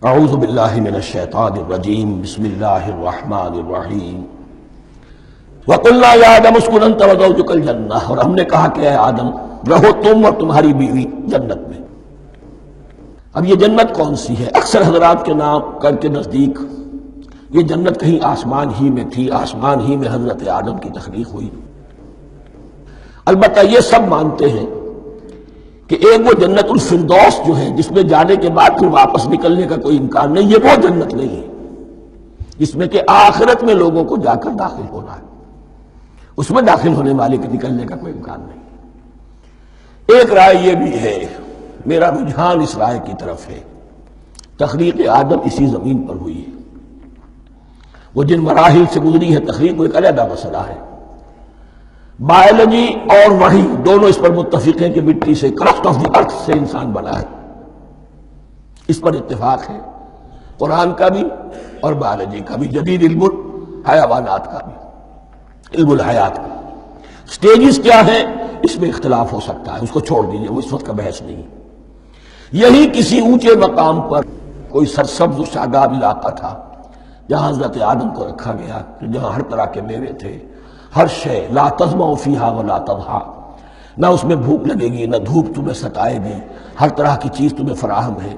اعوذ باللہ من الشیطان الرجیم بسم اللہ الرحمن الرحیم وَقُلْنَا يَا آدَمُ اسْكُنْ أَنْتَ وَزَوْجُكَ الْجَنَّةَ، اور ہم نے کہا کہ اے آدم رہو تم اور تمہاری بیوی جنت میں۔ اب یہ جنت کون سی ہے؟ اکثر حضرات کے نام کر کے نزدیک یہ جنت کہیں آسمان ہی میں تھی، آسمان ہی میں حضرت آدم کی تخلیق ہوئی۔ البتہ یہ سب مانتے ہیں کہ ایک وہ جنت الفردوس جو ہے جس میں جانے کے بعد پھر واپس نکلنے کا کوئی امکان نہیں، یہ وہ جنت نہیں ہے جس میں کہ آخرت میں لوگوں کو جا کر داخل ہونا ہے، اس میں داخل ہونے والے کے نکلنے کا کوئی امکان نہیں۔ ایک رائے یہ بھی ہے، میرا رجحان اس رائے کی طرف ہے، تخلیق آدم اسی زمین پر ہوئی ہے۔ وہ جن مراحل سے گزری ہے تخلیق، وہ ایک علیحدہ مسئلہ ہے۔ بایولوجی اور وحی دونوں اس پر متفق ہیں کہ مٹی سے، کرسٹ آف دی ارتھ سے انسان بنا ہے، اس پر اتفاق ہے، قرآن کا بھی اور بایولوجی کا بھی، جدید علم الحیوانات کا بھی، علم الحیات کا۔ سٹیجز کیا ہیں اس میں اختلاف ہو سکتا ہے، اس کو چھوڑ دیجئے، وہ اس وقت کا بحث نہیں۔ یہی کسی اونچے مقام پر کوئی سرسبز و شاداب علاقہ تھا جہاں حضرت آدم کو رکھا گیا، جہاں ہر طرح کے میوے تھے، ہر شے، لا تظمأ فیہا ولا تضحیٰ، نہ اس میں بھوک لگے گی، نہ دھوپ تمہیں ستائے گی، ہر طرح کی چیز تمہیں فراہم ہے۔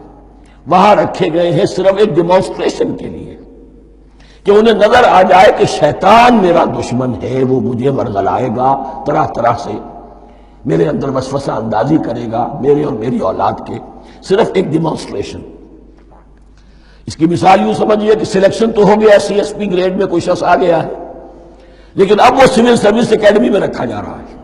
وہاں رکھے گئے ہیں صرف ایک ڈیمانسٹریشن کے لیے کہ انہیں نظر آ جائے کہ شیطان میرا دشمن ہے، وہ مجھے ورغلائے گا، طرح طرح سے میرے اندر وسوسہ اندازی کرے گا، میرے اور میری اولاد کے، صرف ایک ڈیمانسٹریشن۔ اس کی مثال یوں سمجھیے کہ سلیکشن تو ہو گیا، سی ایس پی گریڈ میں کوئی شخص آ گیا ہے، لیکن اب وہ سول سروس اکیڈمی میں رکھا جا رہا ہے۔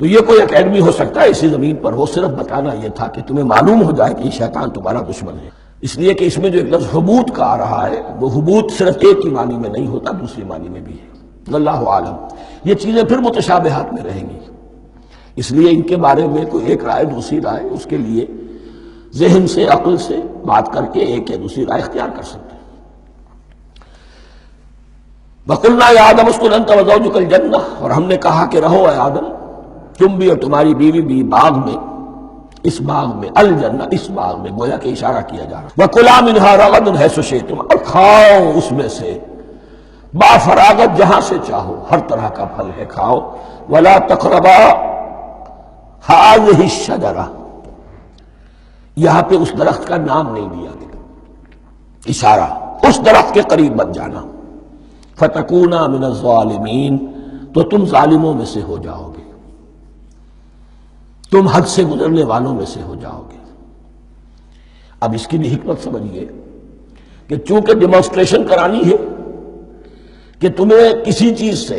تو یہ کوئی اکیڈمی ہو سکتا ہے اسی زمین پر ہو، صرف بتانا یہ تھا کہ تمہیں معلوم ہو جائے کہ یہ شیطان تمہارا دشمن ہے۔ اس لیے کہ اس میں جو ایک لفظ حبوط کا آ رہا ہے، وہ حبوط صرف ایک ہی معنی میں نہیں ہوتا، دوسری معنی میں بھی ہے۔ اللہ عالم، یہ چیزیں پھر متشابہات میں رہیں گی، اس لیے ان کے بارے میں کوئی ایک رائے دوسری رائے، اس کے لیے ذہن سے، عقل سے بات کر کے ایک یا دوسری رائے اختیار کر سکتے ہیں۔ وَقُلْنَا يَا آدَمُ اسْكُنْ أَنْتَ وَزَوْجُكَ الْجَنَّةَ، اور ہم نے کہا کہ رہو اے آدم تم بھی اور تمہاری بیوی بھی باغ میں، اس باغ میں، الجنہ اس باغ میں، گویا کہ اشارہ کیا جا رہا ہے۔ وَكُلَا مِنْهَا رَغَدًا حَيْثُ شِئْتُمْ، اور کھاؤ اس میں سے با فراغت جہاں سے چاہو، ہر طرح کا پھل ہے کھاؤ۔ وَلَا تَقْرَبَا هَٰذِهِ الشَّجَرَةَ، یہاں پہ اس درخت کا نام نہیں دیا گیا، اشارہ اس درخت کے قریب مت جانا۔ فَتَكُونَا مِنَ الظَّالِمِينَ، تو تم ظالموں میں سے ہو جاؤ گے، تم حد سے گزرنے والوں میں سے ہو جاؤ گے۔ اب اس کی بھی حکمت سمجھیے کہ چونکہ ڈیمانسٹریشن کرانی ہے کہ تمہیں کسی چیز سے،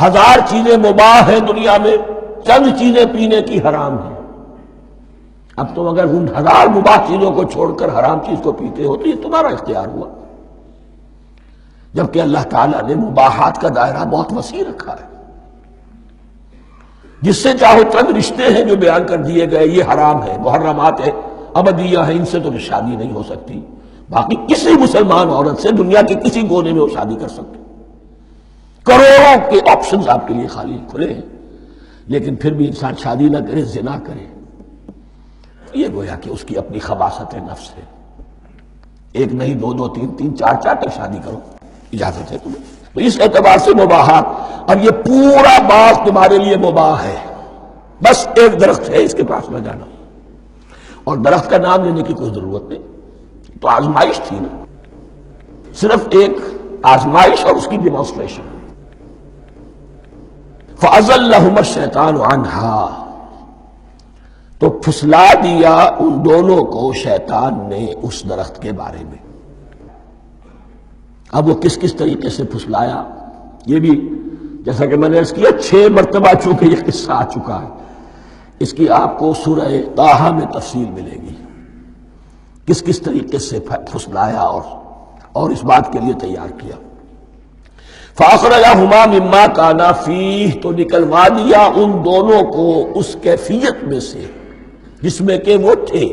ہزار چیزیں مباح ہیں دنیا میں، چند چیزیں پینے کی حرام ہیں، اب تم اگر ان ہزار مباح چیزوں کو چھوڑ کر حرام چیز کو پیتے ہو تو یہ تمہارا اختیار ہوا، جبکہ اللہ تعالیٰ نے مباحات کا دائرہ بہت وسیع رکھا ہے۔ جس سے چاہو چند رشتے ہیں جو بیان کر دیے گئے، یہ حرام ہے، محرمات ہے، ابدیہ ہیں، ان سے تو شادی نہیں ہو سکتی، باقی کسی مسلمان عورت سے دنیا کے کسی کونے میں وہ شادی کر سکتے، کروڑوں کے آپشنز آپ کے لیے خالی کھلے ہیں، لیکن پھر بھی انسان شادی نہ کرے، زنا کرے، یہ گویا کہ اس کی اپنی خباثت نفس ہے۔ ایک نہیں، دو دو، تین تین، چار چار تک شادی کرو، اجازت ہے تمہیں۔ تو اس اعتبار سے مباحات، اب یہ پورا باغ تمہارے لیے مباح ہے، بس ایک درخت ہے، اس کے پاس نہ جانا، اور درخت کا نام لینے کی کوئی ضرورت نہیں، تو آزمائش تھی نا، صرف ایک آزمائش اور اس کی ڈیمانسٹریشن۔ فَأَزَلَّهُمَا الشَّيْطَانُ عَنْهَا، تو پھسلا دیا ان دونوں کو شیطان نے اس درخت کے بارے میں۔ اب وہ کس کس طریقے سے پھسلایا، یہ بھی جیسا کہ میں نے عرض کیا 6 مرتبہ چونکہ یہ قصہ آ چکا ہے، اس کی آپ کو سورہ طٰہٰ میں تفصیل ملے گی، کس کس طریقے سے پھسلایا اور اس بات کے لیے تیار کیا۔ فَأَخْرَجَهُمَا مِمَّا كَانَا فِيهِ، تو نکلوا دیا ان دونوں کو اس کیفیت میں سے جس میں کہ وہ تھے،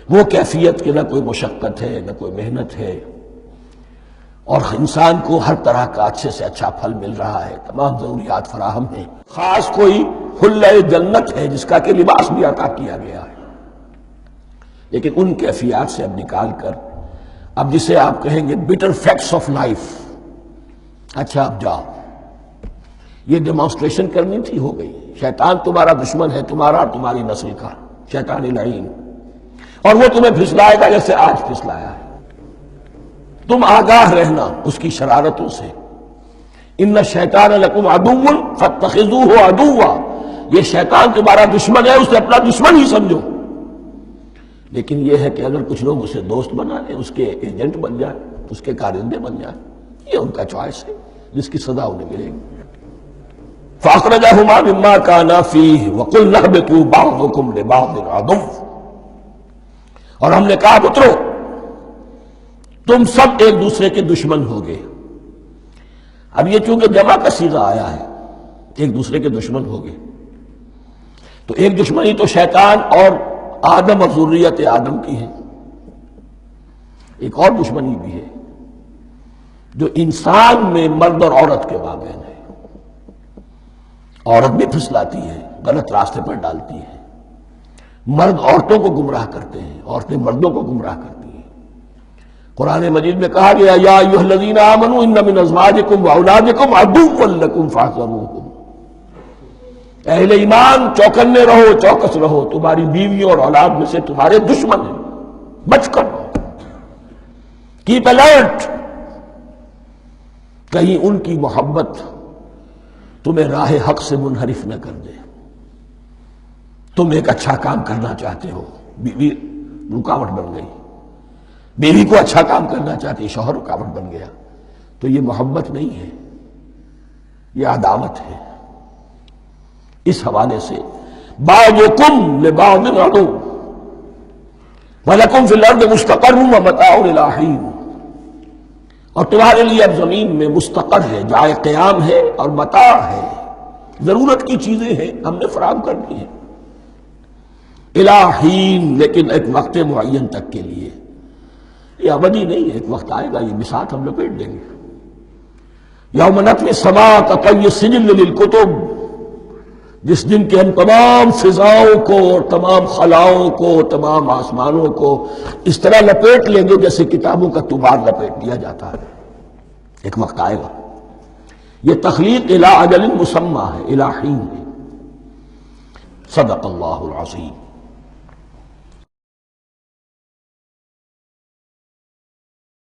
وہ کیفیت کہ نہ کوئی مشقت ہے، نہ کوئی محنت ہے، اور انسان کو ہر طرح کا اچھے سے اچھا پھل مل رہا ہے، تمام ضروریات فراہم ہیں، خاص کوئی حلہ جنت ہے جس کا کہ لباس بھی عطا کیا گیا ہے۔ لیکن ان کیفیات سے اب نکال کر اب جسے آپ کہیں گے بٹر فیکٹس آف لائف، اچھا اب جاؤ، یہ ڈیمانسٹریشن کرنی تھی، ہو گئی۔ شیطان تمہارا دشمن ہے، تمہارا اور تمہاری نسل کا، شیطان لعین، اور وہ تمہیں پھسلائے گا جیسے آج پھسلایا ہے۔ تم آگاہ رہنا اس کی شرارتوں سے۔ ان الشیطان لکم عدو فاتخذوہ عدوا، یہ شیطان تمہارا دشمن ہے، اسے اپنا دشمن ہی سمجھو۔ لیکن یہ ہے کہ اگر کچھ لوگ اسے دوست بنا لیں، اس کے ایجنٹ بن جائیں، اس کے کارندے بن جائیں، یہ ان کا چوائس ہے جس کی سزا انہیں ملے گی۔ فَأَخْرَجَهُمَا مِمَّا كَانَا فِيهِ وَقُلْنَا اهْبِطُوا بَعْضُكُمْ لِبَعْضٍ عَدُوٌّ، اور ہم نے کہا اترو، تم سب ایک دوسرے کے دشمن ہوگے۔ اب یہ چونکہ جمع کا صیغہ آیا ہے، ایک دوسرے کے دشمن ہوگے، تو ایک دشمنی تو شیطان اور آدم اور ذریت آدم کی ہے، ایک اور دشمنی بھی ہے جو انسان میں مرد اور عورت کے مابین ہے۔ عورت بھی پھسلاتی ہے، غلط راستے پر ڈالتی ہے، مرد عورتوں کو گمراہ کرتے ہیں، عورتیں مردوں کو گمراہ کرتی ہیں۔ قرآن مجید میں کہا گیا یا ایھا الذین آمنوا ان من ازواجکم واولادکم عدوا لکم فاحذروہم، اہل ایمان چوکنے رہو، چوکس رہو، تمہاری بیویوں اور اولاد میں سے تمہارے دشمن ہیں، بچ کر رہو، کیپ الرٹ، کہیں ان کی محبت تمہیں راہ حق سے منحرف نہ کر دے۔ تم ایک اچھا کام کرنا چاہتے ہو، بیوی رکاوٹ بن گئی، بیوی کو اچھا کام کرنا چاہتی، شوہر رکاوٹ بن گیا، تو یہ محبت نہیں ہے، یہ عداوت ہے۔ اس حوالے سے بعضکم لبعض عدو ولکم فی الارض مستقر ومتاع الی حین، اور تمہارے لیے اب زمین میں مستقر ہے، جائے قیام ہے، اور متاع ہے، ضرورت کی چیزیں ہیں، ہم نے فراہم کر دی ہیں، الی حین، لیکن ایک وقت معین تک کے لیے، یہ ابدی نہیں ہے، ایک وقت آئے گا یہ بساط ہم لپیٹ دیں گے۔ یوم نطوی السماء کطی السجل للکتب، جس دن کے ہم تمام فضاؤں کو اور تمام خلاؤں کو، تمام آسمانوں کو اس طرح لپیٹ لیں گے جیسے کتابوں کا طوبار لپیٹ دیا جاتا ہے۔ ایک وقت آئے گا، یہ تخلیق الی اجل مسمی ہے، الی حین ہے۔ صدق اللہ العظیم۔